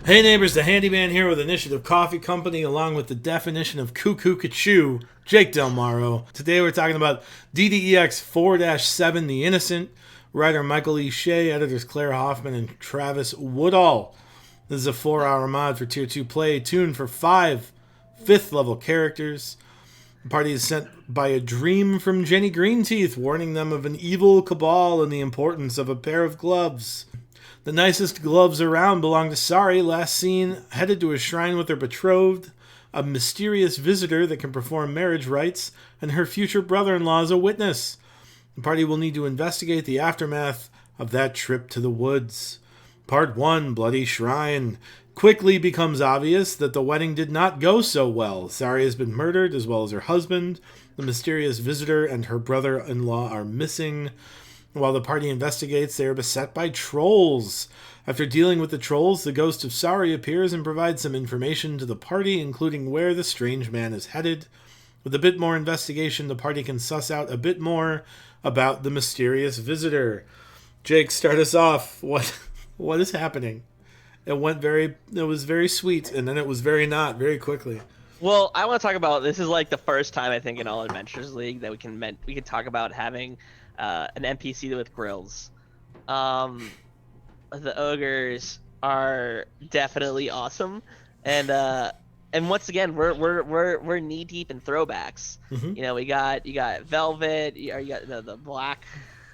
Hey neighbors, the handyman here with Initiative Coffee Company along with the definition of cuckoo cachoo, Jake Del Maro. Today we're talking about DDEX 4-7 The Innocent, writer Michael E. Shea, editors Claire Hoffman and Travis Woodall. This is a 4-hour mod for Tier 2 play, tuned for 5 5th level characters. The party is sent by a dream from Jenny Greenteeth, warning them of an evil cabal and the importance of a pair of gloves. The nicest gloves around belong to Sari, last seen headed to a shrine with her betrothed, a mysterious visitor that can perform marriage rites, and her future brother-in-law is a witness. The party will need to investigate the aftermath of that trip to the woods. Part 1, Bloody Shrine. Quickly becomes obvious that the wedding did not go so well. Sari has been murdered, as well as her husband. The mysterious visitor and her brother-in-law are missing. While the party investigates, they are beset by trolls. After dealing with the trolls, the ghost of Sari appears and provides some information to the party, including where the strange man is headed. With a bit more investigation, the party can suss out a bit more about the mysterious visitor. Jake, start us off. What is happening? It was very sweet, and then it was very not, very quickly. Well, I want to talk about, this is like the first time I think in all Adventures League that we can talk about having an NPC with grills. The ogres are definitely awesome, and once again we're knee deep in throwbacks. Mm-hmm. You know, you got Velvet, you got the black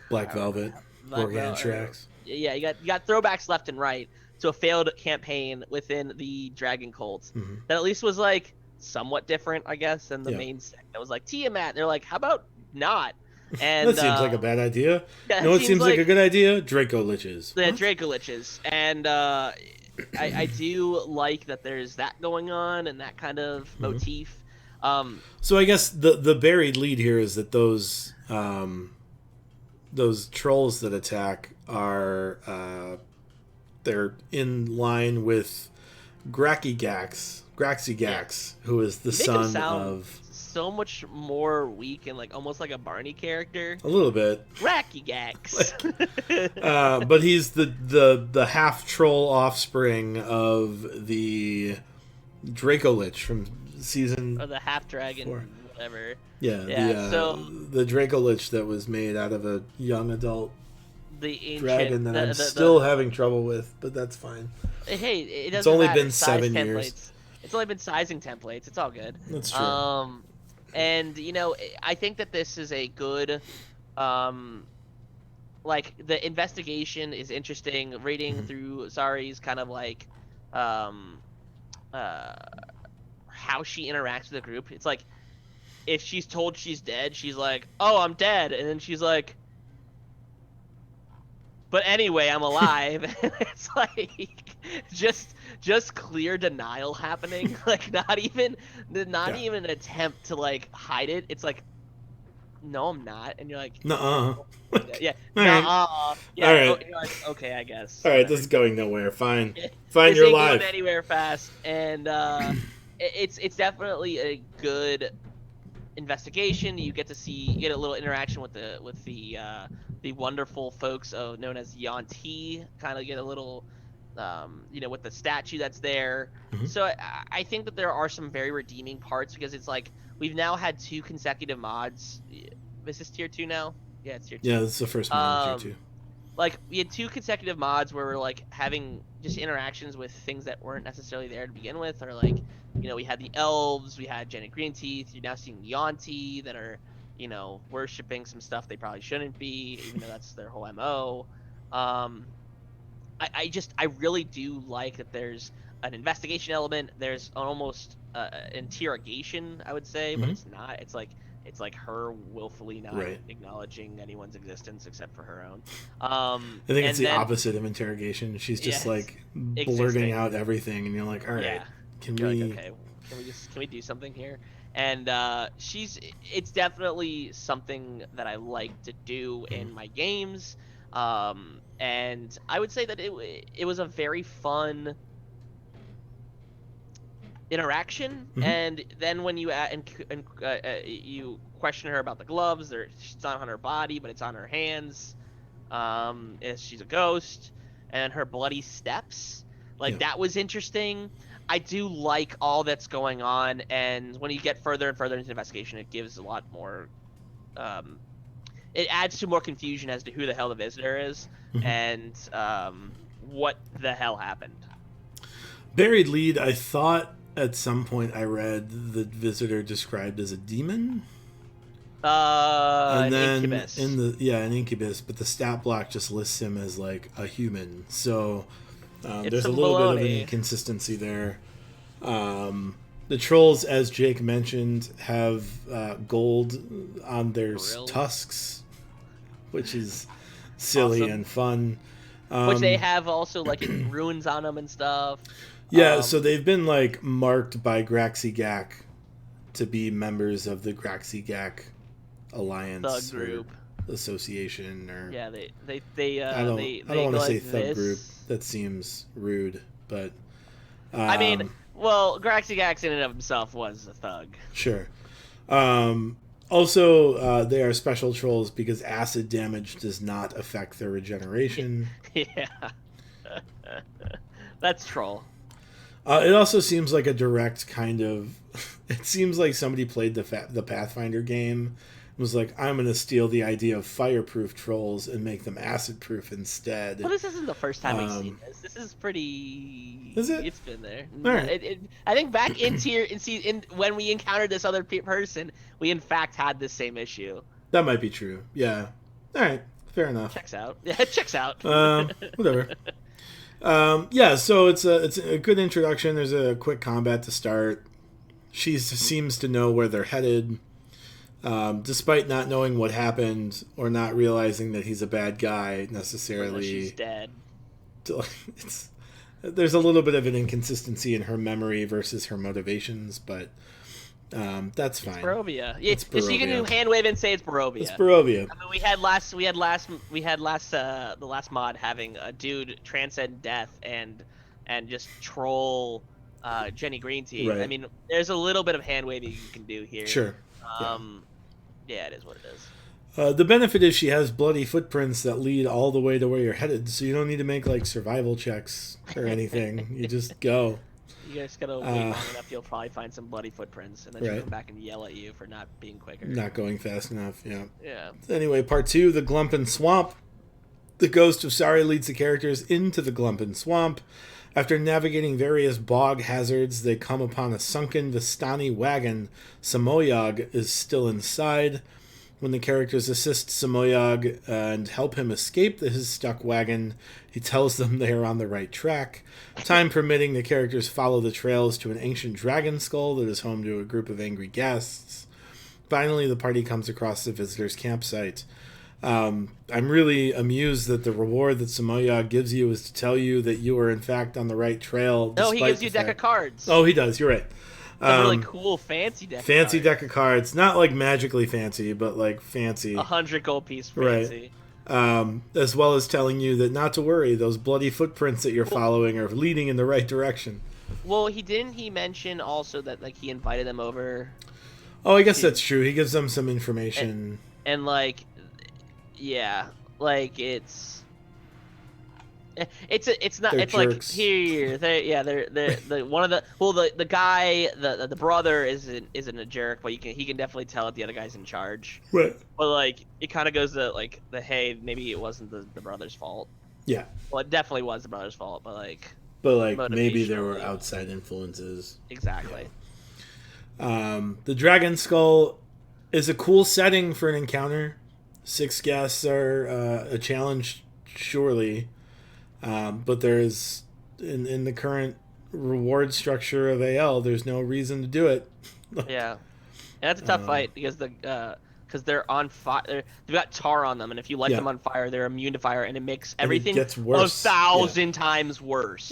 Velvet, Organ Tracks. Yeah, you got throwbacks left and right to a failed campaign within the Dragon Cult that at least was like somewhat different, I guess, than the main sect. That was like Tiamat. They're like, how about not? And that seems like a bad idea. Yeah, no, it seems like a good idea. Draco Liches. The Draco Liches. And I do like that there's that going on and that kind of motif. So I guess the buried lead here is that those trolls that attack are they're in line with Graxigax, who is the son of so much more weak and like almost like a Barney character. A little bit. Graxigax. But he's the half troll offspring of the Draco Lich from season. Or the half dragon, 4. whatever. Yeah. The Draco Lich that was made out of a young adult dragon that I'm still having trouble with, but that's fine. Hey, it's only been 7 years. It's only been sizing templates. It's all good. That's true. And you know, I think that this is a good, like the investigation is interesting. Reading through Sari's kind of like, how she interacts with the group. It's like, if she's told she's dead, she's like, "Oh, I'm dead," and then she's like, "But anyway, I'm alive." It's like just clear denial happening. Like not even an attempt to like hide it. It's like, "No, I'm not," and you're like, "Nuh-uh." Yeah, nuh-uh. Yeah. All right. You're like, okay, I guess. All right, this is going nowhere. Fine, this you're ain't alive. going anywhere fast, and it's definitely a good investigation. You get a little interaction with the wonderful folks known as Yanti. Kind of get a little, with the statue that's there. So I think that there are some very redeeming parts because it's like we've now had 2 consecutive mods. Is this tier 2 now? Yeah, it's tier 2. Yeah, this is the first mod tier 2. Like we had 2 consecutive mods where we're like having just interactions with things that weren't necessarily there to begin with, or like, we had the elves, we had Jenny Greenteeth. You're now seeing Yanti that are, worshipping some stuff they probably shouldn't be, even though that's their whole MO. I really do like that there's an investigation element. There's almost interrogation, I would say, but it's not. It's like her willfully not acknowledging anyone's existence except for her own. I think it's the opposite of interrogation. She's just like blurting out everything, and you're like, all right, can we do something here? And it's definitely something that I like to do in my games. And I would say that it was a very fun interaction. And then when you you question her about the gloves, it's not on her body, but it's on her hands. She's a ghost, and her bloody steps. Like, that was interesting. I do like all that's going on, and when you get further and further into the investigation, it gives a lot more. It adds to more confusion as to who the hell the visitor is and what the hell happened. Buried lead, I thought at some point I read the visitor described as a demon. And then incubus. an incubus, but the stat block just lists him as like a human. So there's a little bit of an inconsistency there. The trolls, as Jake mentioned, have gold on their tusks, which is silly and fun. Which they have also like runes on them and stuff. Yeah, so they've been like marked by Graxigak to be members of the Graxigak Alliance thug group association, or I don't want to say thug group. That seems rude, but I mean, well, Graxigak in and of himself was a thug. Sure. Also, they are special trolls because acid damage does not affect their regeneration. Yeah, that's troll. It also seems like a direct kind of. It seems like somebody played the Pathfinder game. Was like, I'm going to steal the idea of fireproof trolls and make them acid-proof instead. Well, this isn't the first time we've seen this. This is pretty... Is it? It's been there. All right. I think back when we encountered this other person, we in fact had this same issue. That might be true. Yeah. All right. Fair enough. Checks out. Yeah, it checks out. Whatever. Yeah, so it's a good introduction. There's a quick combat to start. She seems to know where they're headed. Despite not knowing what happened or not realizing that he's a bad guy necessarily. She's dead. There's a little bit of an inconsistency in her memory versus her motivations, but that's fine. It's Barovia. Yeah, so you can do hand wave and say it's Barovia. It's Barovia. I mean, the last mod having a dude transcend death and just troll Jenny Green Tea. Right. I mean, there's a little bit of hand waving you can do here. Sure. Yeah, it is what it is. The benefit is she has bloody footprints that lead all the way to where you're headed, so you don't need to make like survival checks or anything. You just go. You guys gotta wait long enough, you'll probably find some bloody footprints, and then she'll come back and yell at you for not being quicker. Not going fast enough, yeah. Yeah. Anyway, part 2, the Glump Swamp. The ghost of Sari leads the characters into the Glump Swamp. After navigating various bog hazards, they come upon a sunken Vistani wagon. Samoyag is still inside. When the characters assist Samoyag and help him escape his stuck wagon, he tells them they are on the right track. Time permitting, the characters follow the trails to an ancient dragon skull that is home to a group of angry guests. Finally, the party comes across the visitor's campsite. I'm really amused that the reward that Samoyag gives you is to tell you that you are in fact on the right trail. No, he gives you a deck of cards. Oh, he does. You're right. A really cool, fancy deck. Fancy deck of cards, not like magically fancy, but like fancy. 100 gold piece fancy. Right. As well as telling you that not to worry, those bloody footprints that you're following are leading in the right direction. Well, he mention also that like he invited them over. Oh, I guess that's true. He gives them some information. And like. Yeah, like it's not they're it's jerks. Like here they're one of the guy the brother isn't a jerk, but he can definitely tell that the other guy's in charge. Right. But like it kind of goes to like hey, maybe it wasn't the brother's fault. Yeah. Well, it definitely was the brother's fault, but like maybe there were outside influences. Exactly. Yeah. The dragon skull is a cool setting for an encounter. 6 guests are a challenge, surely. But there's, in the current reward structure of AL, there's no reason to do it. Yeah. And that's a tough fight because they're on fire. They've got tar on them, and if you light them on fire, they're immune to fire, and it makes everything gets worse. 1,000 times worse.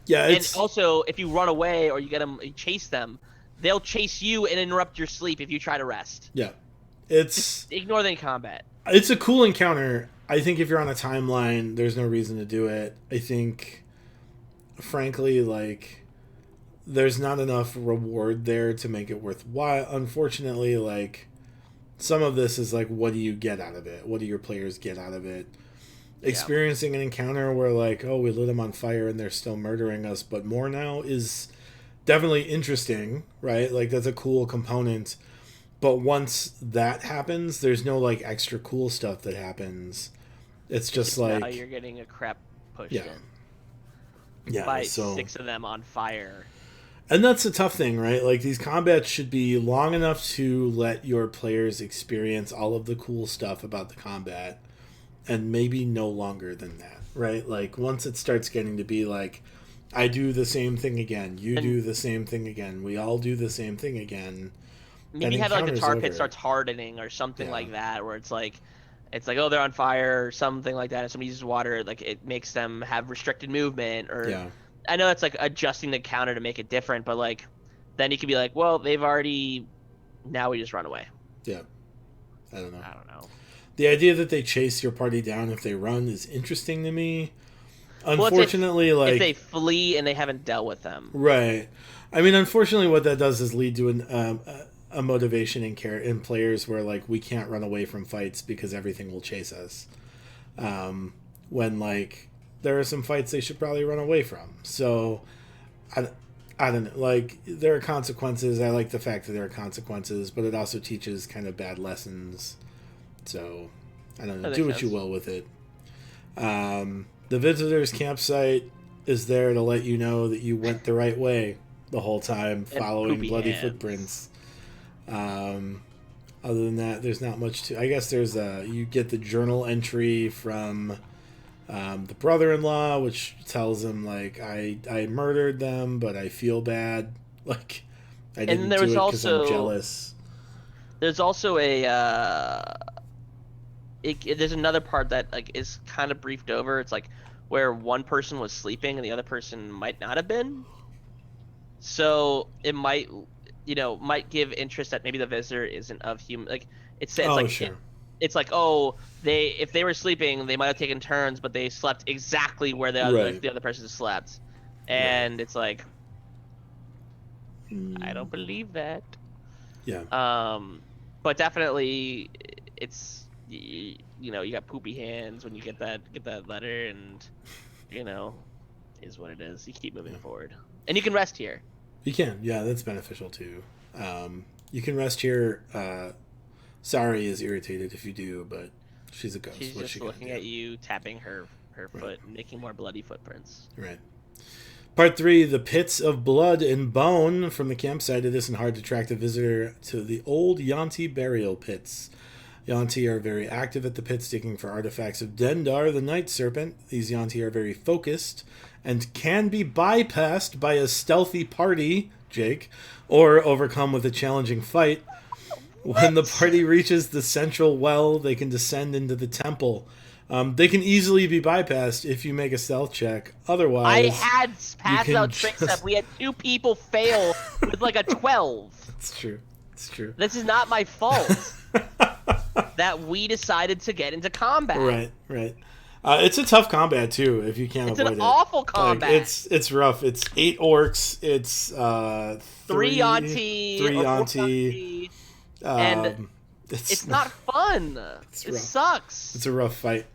Yeah. And also, if you run away or you chase them, they'll chase you and interrupt your sleep if you try to rest. Yeah. Just ignore the combat. It's a cool encounter. I think if you're on a timeline, there's no reason to do it. I think, frankly, like, there's not enough reward there to make it worthwhile. Unfortunately, like, some of this is like, what do you get out of it? What do your players get out of it? experiencing an encounter where like, oh, we lit them on fire and they're still murdering us, but more now is definitely interesting, right? Like that's a cool component. But once that happens, there's no like extra cool stuff that happens. It's just like now you're getting a crap pushed yeah. in. Yeah, By so 6 of them on fire. and that's a tough thing, right? Like these combats should be long enough to let your players experience all of the cool stuff about the combat and maybe no longer than that, right? Like once it starts getting to be like I do the same thing again, you do the same thing again, we all do the same thing again. Maybe have like the tar pit starts hardening or something like that, where it's like oh, they're on fire or something like that, and somebody uses water, like it makes them have restricted movement, or I know that's like adjusting the counter to make it different, but like then you could be like, well, they've already, now we just run away. Yeah, I don't know. The idea that they chase your party down if they run is interesting to me. Unfortunately, well, if they flee and they haven't dealt with them, right? I mean, unfortunately, what that does is lead to a motivation in players where like we can't run away from fights because everything will chase us. When like there are some fights they should probably run away from. So I don't know. Like there are consequences. I like the fact that there are consequences, but it also teaches kind of bad lessons. So I don't know. Do what you will with it. The visitor's campsite is there to let you know that you went the right way the whole time, following bloody footprints. Other than that, there's not much to. I guess there's you get the journal entry from the brother-in-law, which tells him like I murdered them, but I feel bad. Like I didn't do it because I'm jealous. There's also a there's another part that like is kind of briefed over. It's like where one person was sleeping and the other person might not have been. So it might give interest that maybe the visitor isn't of human. Like it's like sure. It's like, oh, if they were sleeping, they might have taken turns, but they slept exactly where the other person slept, and it's like, I don't believe that. Yeah. But definitely, it's you got poopy hands when you get that letter, and is what it is. You keep moving forward, and you can rest here. You can, yeah, that's beneficial too. You can rest here. Sari is irritated if you do, but she's a ghost. She's just looking at you, tapping her foot, making more bloody footprints. Right. Part 3, the pits of blood and bone. From the campsite, it isn't hard to track the visitor to the old Yuan-ti burial pits. Yuan-ti are very active at the pits, digging for artifacts of Dendar, the night serpent. These Yuan-ti are very focused and can be bypassed by a stealthy party, Jake, or overcome with a challenging fight. When the party reaches the central well, they can descend into the temple. They can easily be bypassed if you make a stealth check. Otherwise, I had passed out tricks up. We had 2 people fail with like a 12. It's true. It's true. This is not my fault that we decided to get into combat. Right. It's a tough combat too if you can't avoid it. It's an awful combat. Like, it's rough. It's 8 orcs. It's 3 Yuan-ti. And it's not fun. It sucks. It's a rough fight.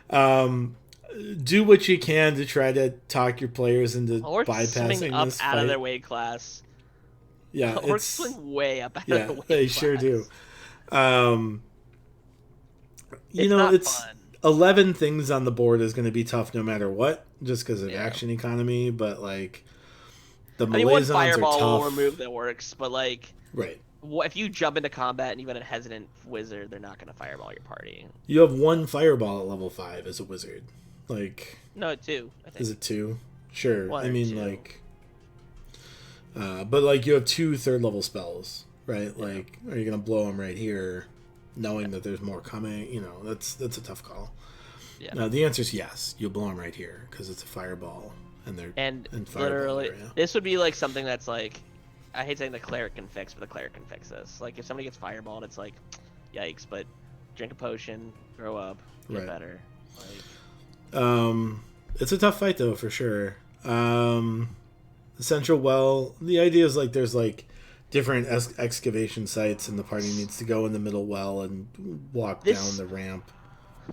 Do what you can to try to talk your players into bypassing up this out fight. of their weight class. Yeah, orcs swing way up out of their weight class. They sure do. It's fun. 11 things on the board is going to be tough no matter what, just because of action economy. But like the Malaisans one fireball are tough. Will remove the orcs, but like right. If you jump into combat and you've got a hesitant wizard, they're not going to fireball your party. You have 1 fireball at level 5 as a wizard. Like no, 2. I think. Is it 2? Sure. 1 I mean 2. like. But like you have 2 3rd level spells, right? Yeah. Like, are you going to blow them right here, knowing that there's more coming? That's a tough call. Yeah. The answer is yes. You'll blow them right here because it's a fireball, and they're literally area. This would be like something that's like. I hate saying the cleric can fix, but the cleric can fix this. Like, if somebody gets fireballed, it's like, yikes, but drink a potion, grow up, get better. Like, it's a tough fight, though, for sure. The central well, the idea is, like, there's, like, different excavation sites, and the party needs to go in the middle well and walk down the ramp.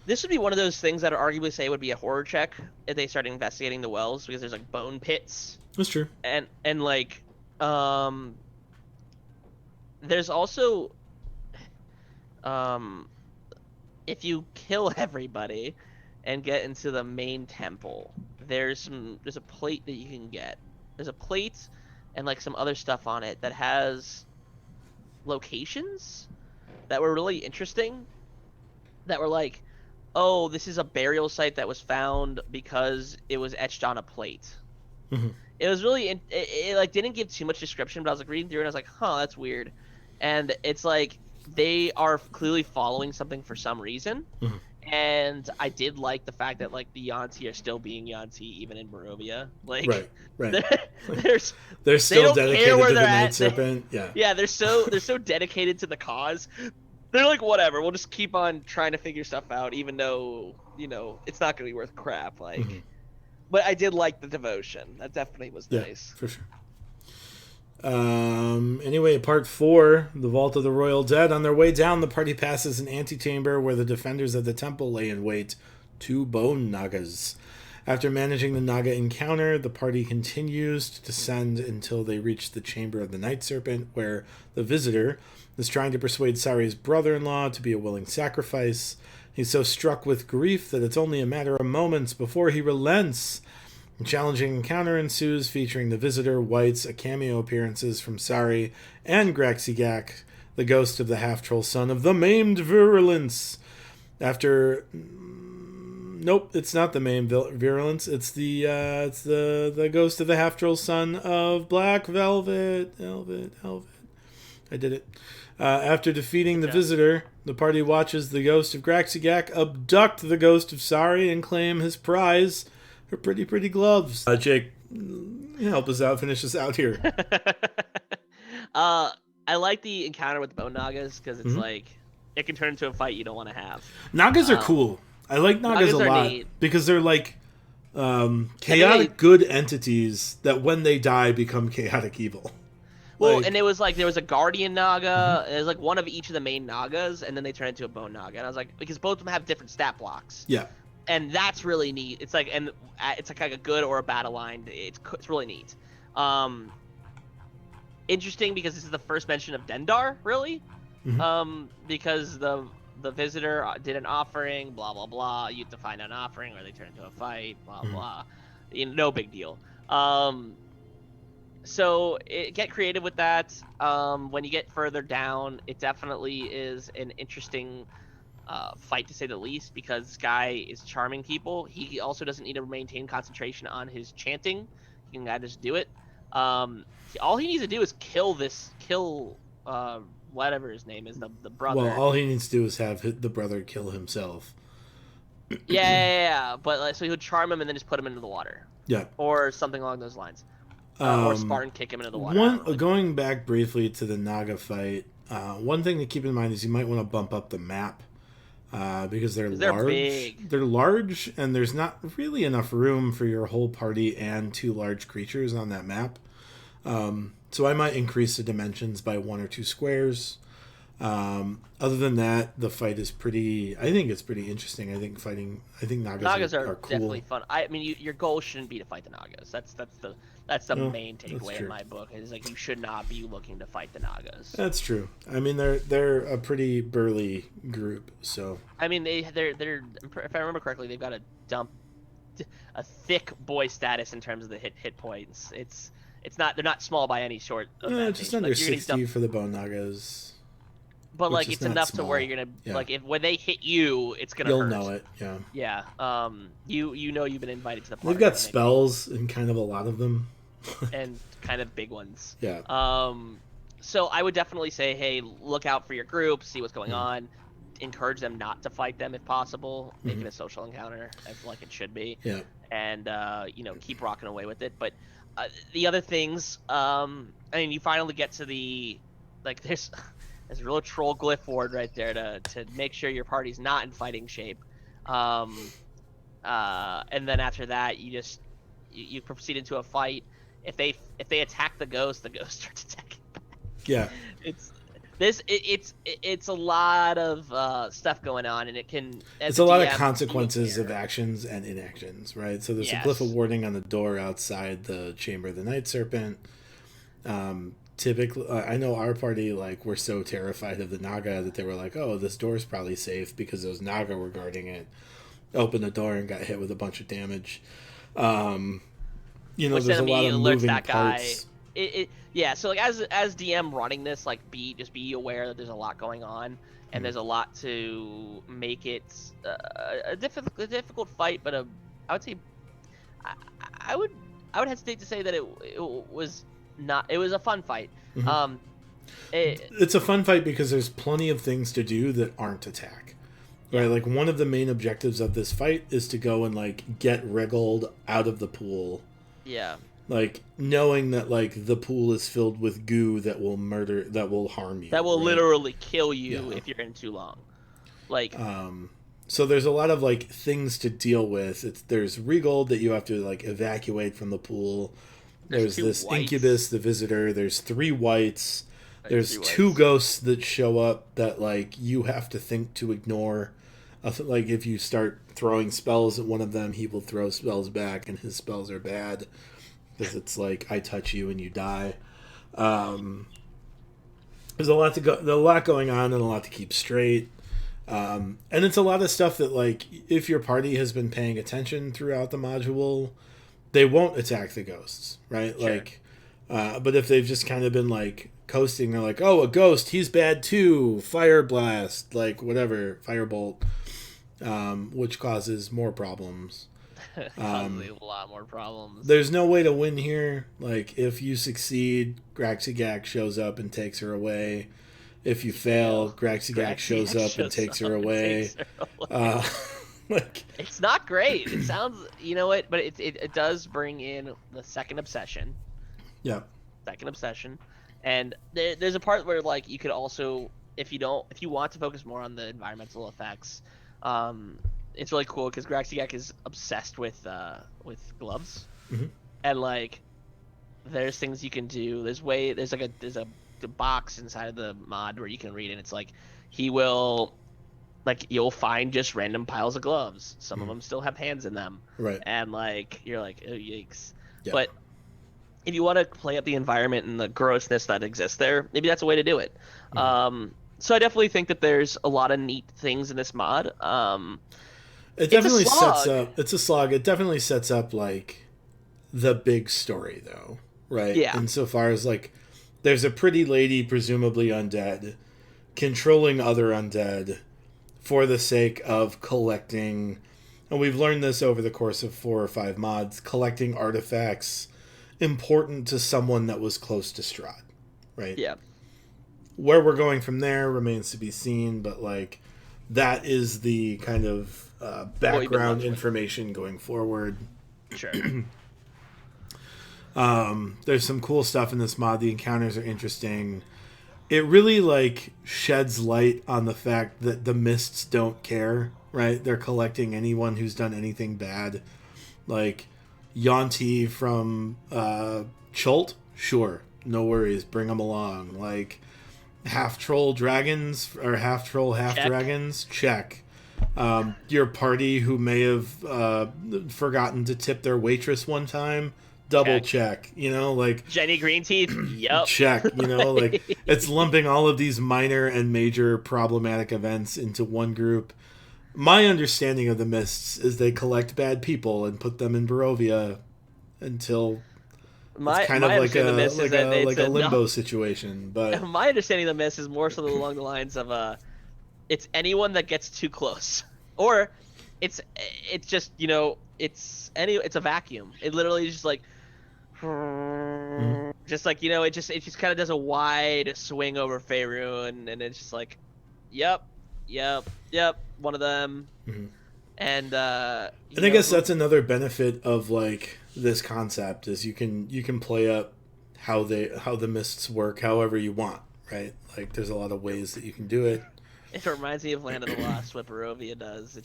This would be one of those things that I'd arguably say would be a horror check if they started investigating the wells, because there's like bone pits That's true. and like there's also if you kill everybody and get into the main temple, there's a plate that you can get. There's a plate and like some other stuff on it that has locations that were really interesting, that were like, oh, this is a burial site that was found because it was etched on a plate. Mm-hmm. It was really it like didn't give too much description, but I was like reading through and I was like, huh, that's weird. And it's like they are clearly following something for some reason. Mm-hmm. And I did like the fact that like the Yanti are still being Yanti even in Barovia. Like, right. they're They're still they don't dedicated care where to the they're Night at. Serpent. Yeah. Yeah, they're so dedicated to the cause. They're like, whatever, we'll just keep on trying to figure stuff out, even though, you know, it's not gonna be worth crap. Like, Mm-hmm. but I did like the devotion. That definitely was nice. For sure. Anyway, part 4, the Vault of the Royal Dead. On their way down, the party passes an antechamber where the defenders of the temple lay in wait, 2 bone Nagas. After managing the Naga encounter, the party continues to descend until they reach the chamber of the Night Serpent, where the visitor is trying to persuade Sari's brother-in-law to be a willing sacrifice. He's so struck with grief that it's only a matter of moments before he relents. A challenging encounter ensues, featuring the visitor, Whites, a cameo appearances from Sari, and Graxigak, the ghost of the half-troll son of the maimed Virulence. After... Nope, it's not the maimed Virulence. It's the ghost of the half-troll son of Black Velvet. Velvet. I did it. After defeating the visitor, the party watches the ghost of Graxigak abduct the ghost of Sari and claim his prize, her pretty gloves. Jake, help us out, finish us out here. I like the encounter with the bone Nagas because it's like it can turn into a fight you don't want to have. Nagas are cool. I like Nagas a lot neat. because they're like chaotic good entities that when they die become chaotic evil. Well, Like, and it was like there was a guardian Naga. It was like one of each of the main Nagas, and then they turn into a bone Naga. And I was like, because both of them have different stat blocks. yeah. And that's really neat. It's like, and it's like a good or a bad aligned. It's really neat. Interesting because this is the first mention of Dendar, really. Because the visitor did an offering, blah blah blah. You have to find an offering, or they turn into a fight, blah blah. No big deal. So get creative with that. When you get further down, it definitely is an interesting fight, to say the least, because this guy is charming people. He also doesn't need to maintain concentration on his chanting. He can just do it. All he needs to do is kill whatever his name is, the brother. Well, all he needs to do is have the brother kill himself. Yeah. But so he would charm him and then just put him into the water. Yeah. Or something along those lines. Or Spartan kick him into the water. Going back briefly to the Naga fight, one thing to keep in mind is you might want to bump up the map because they're large. Big. They're large, and there's not really enough room for your whole party and 2 large creatures on that map. So I might increase the dimensions by 1 or 2 squares. Other than that, the fight is I think it's pretty interesting. I think Nagas are cool. Definitely fun. I mean, your goal shouldn't be to fight the Nagas. That's the main takeaway in my book. Is like you should not be looking to fight the Nagas. That's true. I mean, they're a pretty burly group. So I mean, they're if I remember correctly, they've got a thick boy status in terms of the hit points. They're not small by any sort of just under 60 for the Bone Nagas. But like it's enough to where you're gonna like when they hit you, it's gonna hurt. You'll know it, yeah. Yeah. You know you've been invited to the party. They've got spells and kind of a lot of them. And kind of big ones. Yeah. So I would definitely say, hey, look out for your group, see what's going on, encourage them not to fight them if possible, make it a social encounter as like it should be. Yeah. And keep rocking away with it. But the other things, I mean, you finally get to there's a real troll glyph ward right there to make sure your party's not in fighting shape. And then after that, you proceed into a fight. If they attack the ghost starts attacking back. Yeah. it's a lot of stuff going on, and it can. It's As a a lot of DM, consequences of actions and inactions, right? So there's a glyph of Yes. warding on the door outside the Chamber of the Night Serpent. Typically, I know our party, like, were so terrified of the Naga that they were like, oh, this door's probably safe because those Naga were guarding it. Opened the door and got hit with a bunch of damage. Which There's a then lot of alerts moving that guy. parts. Yeah. So like as DM running this, like be aware that there's a lot going on, and there's a lot to make it a difficult fight. But I would say I, I would hesitate to say that it was not. It was a fun fight. Mm-hmm. It's a fun fight because there's plenty of things to do that aren't attack. Right, like one of the main objectives of this fight is to go and like get wriggled out of the pool. Yeah. Like knowing that like the pool is filled with goo that will harm you. That will right? literally kill you if you're in too long. Like so there's a lot of like things to deal with. There's Regold that you have to like evacuate from the pool. There's this whites. Incubus, the visitor. There's 3 whites. There's 2 ghosts that show up that like you have to think to ignore. Like if you start throwing spells at one of them, he will throw spells back, and his spells are bad because it's like I touch you and you die. There's a lot going on and a lot to keep straight. And it's a lot of stuff that like if your party has been paying attention throughout the module, they won't attack the ghosts, right? Sure. Like, but if they've just kind of been like coasting, they're like, oh, a ghost, he's bad too. Fire blast, like whatever, firebolt. Which causes more problems. Causes a lot more problems. There's no way to win here. Like, if you succeed, Graxigak shows up and takes her away. If you fail, Graxigak shows up and takes her away. Like, it's not great. It sounds, you know what, but it does bring in the second obsession. Yeah. Second obsession, and there's a part where like you could also, if you want to focus more on the environmental effects. It's really cool because Graxigak is obsessed with gloves, and like there's things you can do. There's a box inside of the mod where you can read, and it's like you'll find just random piles of gloves. Some of them still have hands in them, right? And like you're like, oh yikes! Yeah. But if you want to play up the environment and the grossness that exists there, maybe that's a way to do it. So I definitely think that there's a lot of neat things in this mod. It definitely sets up. It's a slog. It definitely sets up like the big story, though, right? Yeah. Insofar as like, there's a pretty lady, presumably undead, controlling other undead for the sake of collecting. And we've learned this over the course of 4 or 5 mods. Collecting artifacts important to someone that was close to Strahd, right? Yeah. Where we're going from there remains to be seen, but like that is the kind of background information going forward. Sure. There's some cool stuff in this mod. The encounters are interesting. It really like sheds light on the fact that the mists don't care, right? They're collecting anyone who's done anything bad. Like Yonti from Chult, sure, no worries, bring them along. Like half troll dragons or half troll half dragons, check. Your party who may have forgotten to tip their waitress one time, double check. You know, like Jenny Green Teeth, yep. Check. You know, like it's lumping all of these minor and major problematic events into one group. My understanding of the mists is they collect bad people and put them in Barovia until it's kind of like a limbo situation. But my understanding of the mist is more so along the lines of it's anyone that gets too close, or it's just it's a vacuum. It literally is just like just like it just kind of does a wide swing over Faerun, and it's just like yep, one of them. And I guess that's another benefit of like this concept is you can play up how the mists work however you want, right? Like there's a lot of ways that you can do it. It reminds me of Land of the Lost, what Barovia does.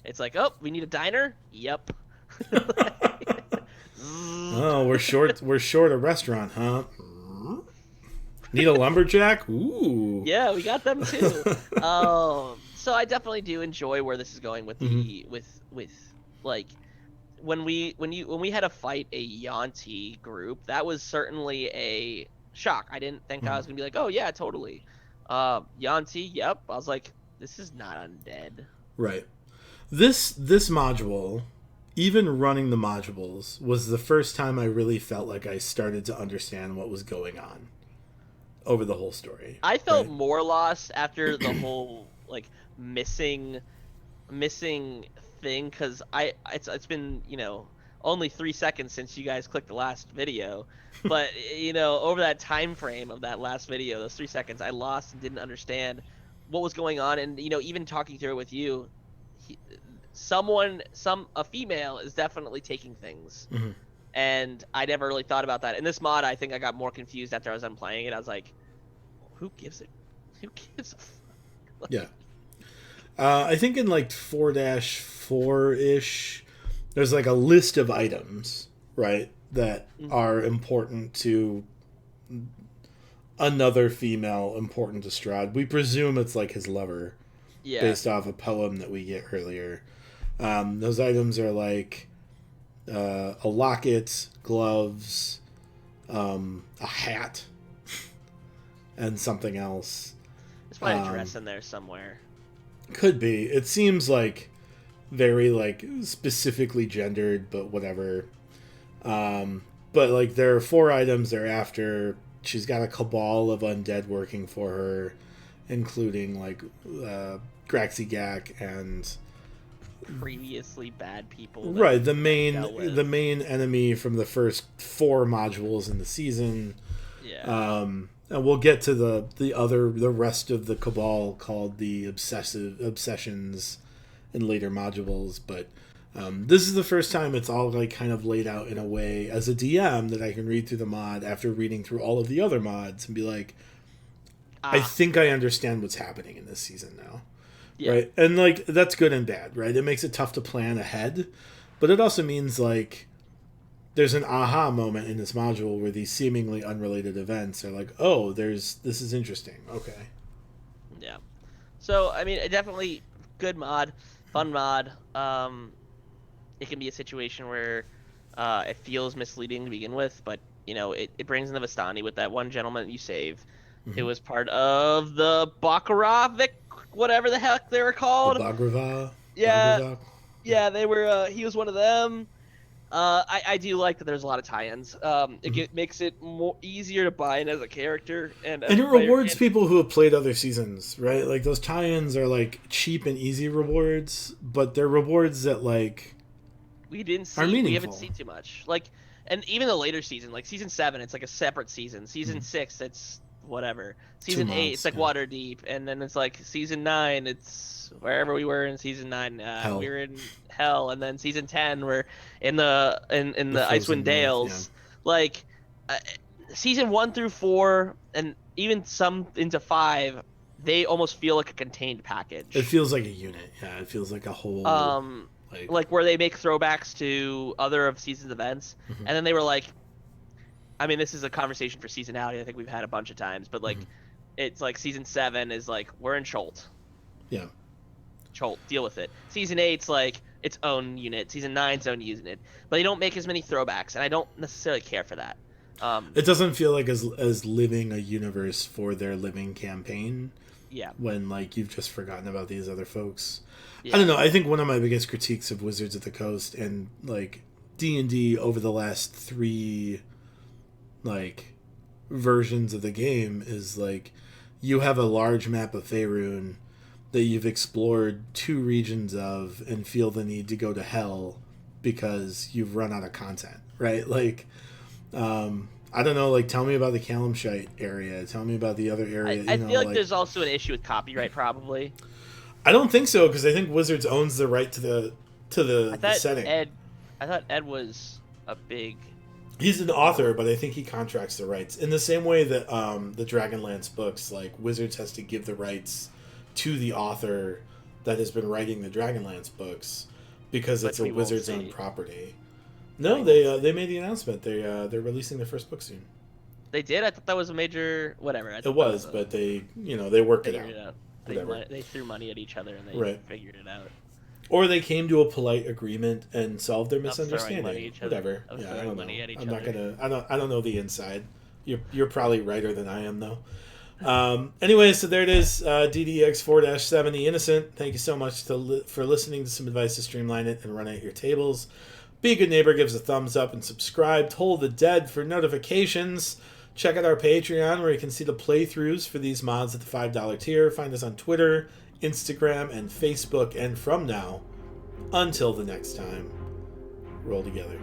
It's like, oh, we need a diner? Yep. Oh, we're short a restaurant, huh? Need a lumberjack? Ooh. Yeah, we got them too. So I definitely do enjoy where this is going with the with like when we had to fight a Yanti group, that was certainly a shock. I didn't think I was gonna be like, oh yeah, totally. Yanti, yep. I was like, this is not undead. Right. This module, even running the modules, was the first time I really felt like I started to understand what was going on over the whole story. I felt more lost after the whole like missing thing, because it's been only 3 seconds since you guys clicked the last video, but over that time frame of that last video, those 3 seconds, I lost and didn't understand what was going on. And even talking through it with you, a female is definitely taking things, and I never really thought about that. In this mod, I think I got more confused after I was done playing it. I was like, who gives a fuck? Yeah. I think in like 4-4-ish, there's like a list of items, right, that are important to another female important to Strahd. We presume it's like his lover, based off a poem that we get earlier. Those items are like a locket, gloves, a hat, and something else. There's probably a dress in there somewhere. Could be. It seems like very like specifically gendered, but whatever. But like there are 4 items they're after. She's got a cabal of undead working for her, including like Graxigak and previously bad people. Right, the main enemy from the first 4 modules in the season. Yeah. And we'll get to the rest of the cabal called the obsessions in later modules, but this is the first time it's all like kind of laid out in a way as a DM that I can read through the mod after reading through all of the other mods and be like, I think I understand what's happening in this season now. Yeah. Right? And like that's good and bad, right? It makes it tough to plan ahead, but it also means like there's an aha moment in this module where these seemingly unrelated events are like, oh, this is interesting. Okay. Yeah. So, I mean, definitely good mod, fun mod. It can be a situation where it feels misleading to begin with, but, it brings in the Vistani with that one gentleman that you save. It was part of the Bakarovic, whatever the heck they were called. The Bagrava? Yeah. Yeah, they were, he was one of them. I do like that there's a lot of tie-ins. It makes it easier to buy in as a character, and it rewards people who have played other seasons, right? Like those tie-ins are like cheap and easy rewards, but they're rewards that like we haven't seen too much. Like, and even the later season, like season 7, it's like a separate season. Season 6, it's whatever. Season 8, it's like Waterdeep, and then it's like season 9, it's wherever we were in season 9. We were in Hell, and then season 10, we're in the Icewind Dales. Yeah. Like season 1 through 4, and even some into 5, they almost feel like a contained package. It feels like a unit. Yeah, it feels like a whole. Like where they make throwbacks to other of season's events, and then they were like, I mean, this is a conversation for seasonality I think we've had a bunch of times, but like it's like season 7 is like we're in Cholt. Yeah. Cholt, deal with it. Season 8's like its own unit. Season 9's own unit. But they don't make as many throwbacks, and I don't necessarily care for that. It doesn't feel like as living a universe for their living campaign. Yeah. When like you've just forgotten about these other folks. Yeah. I don't know. I think one of my biggest critiques of Wizards of the Coast and like D&D over the last 3 like versions of the game is like you have a large map of Faerun that you've explored 2 regions of and feel the need to go to Hell because you've run out of content, right? Like I don't know, like tell me about the Kalimshite area, tell me about the other area. I feel like there's also an issue with copyright probably. I don't think so, because I think Wizards owns the right to the setting. I thought Ed was a big. He's an author, but I think he contracts the rights in the same way that the Dragonlance books, like Wizards has to give the rights to the author that has been writing the Dragonlance books because it's a Wizards owned property. No, they made the announcement. They're releasing their first book soon. They did. I thought that was a major whatever. I It thought was, that but they worked it figured out. it out. Whatever. They threw money at each other and they Right. figured it out. Or they came to a polite agreement and solved their Of throwing misunderstanding. money at each other. Whatever. Of Yeah, I throwing don't know. money at each I'm not other. gonna. I don't know the inside. You're probably righter than I am though. Anyway, so there it is. DDX 4-7, The Innocent. Thank you so much for listening to some advice to streamline it and run out your tables. Be a good neighbor, give us a thumbs up, and subscribe. Toll the Dead for notifications. Check out our Patreon where you can see the playthroughs for these mods at the $5 tier. Find us on Twitter, Instagram, and Facebook. And from now, until the next time, roll together.